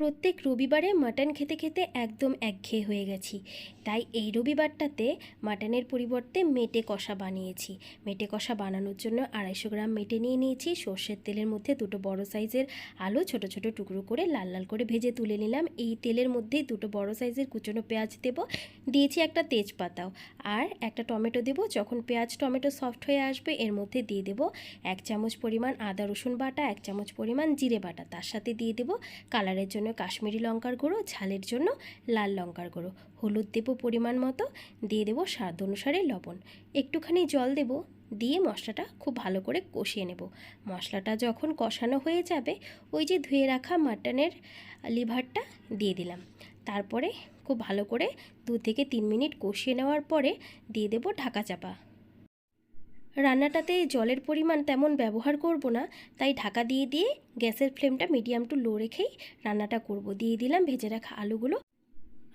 প্রত্যেক রবিবারে মাটন খেতে খেতে একদম একঘেয়ে হয়ে গেছি। তাই এই রবিবারটাতে মাটনের পরিবর্তে মেটে কষা বানিয়েছি। মেটে কষা বানানোর জন্য 250 গ্রাম মেটে নিয়ে নিয়েছি। সর্ষের তেলের মধ্যে দুটো বড় সাইজের আলু ছোট ছোট টুকরো করে লাল লাল করে ভেজে তুলে নিলাম। এই তেলের মধ্যেই দুটো বড় সাইজের কুচনো পেঁয়াজ দেব, দিয়েছি একটা তেজপাতাও, আর একটা টমেটো দেব। যখন পেঁয়াজ টমেটো সফট হয়ে আসবে এর মধ্যে দিয়ে দেব 1 চামচ পরিমাণ আদা রসুন বাটা, 1 চামচ পরিমাণ জিরে বাটা। তার সাথে দিয়ে দেব কালারের জন্য কাশ্মীরি লঙ্কার গুঁড়ো, ঝালের জন্য লাল লঙ্কার গুঁড়ো, হলুদ দেব পরিমাণ মতো, দিয়ে দেব স্বাদ অনুসারে লবণ, একটুখানি জল দেব, দিয়ে মশলাটা খুব ভালো করে কষিয়ে নেব। মশলাটা যখন কষানো হয়ে যাবে ওই যে ধুয়ে রাখা মাটনের লিভারটা দিয়ে দিলাম। তারপরে খুব ভালো করে 2 থেকে 3 মিনিট কষিয়ে নেওয়ার পরে দিয়ে দেব ঢাকা চাপা। রান্নাটাতে জলের পরিমাণ তেমন ব্যবহার করব না, তাই ঢাকা দিয়ে দিয়ে গ্যাসের ফ্লেমটা মিডিয়াম টু লো রেখেই রান্নাটা করব। দিয়ে দিলাম ভেজে রাখা আলুগুলো।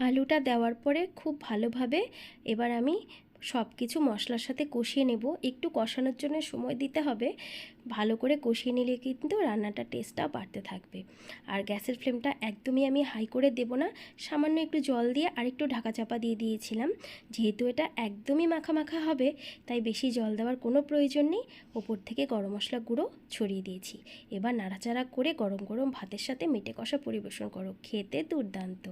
আলুটা দেওয়ার পরে খুব ভালোভাবে এবার আমি সব কিছু মশলার সাথে কষিয়ে নেব। একটু কষানোর জন্য সময় দিতে হবে, ভালো করে কষিয়ে নিলে কিন্তু রান্নাটার টেস্টটা বাড়তে থাকবে। আর গ্যাসের ফ্লেমটা একদমই আমি হাই করে দেব না, সামান্য একটু জল দিয়ে আরেকটু ঢাকা চাপা দিয়ে দিয়েছিলাম। যেহেতু এটা একদমই মাখা মাখা হবে তাই বেশি জল দেওয়ার কোনো প্রয়োজন নেই। ওপর থেকে গরম মশলা গুঁড়ো ছড়িয়ে দিয়েছি। এবার নাড়াচাড়া করে গরম গরম ভাতের সাথে মেটে কষা পরিবেশন করো, খেতে দুর্দান্ত।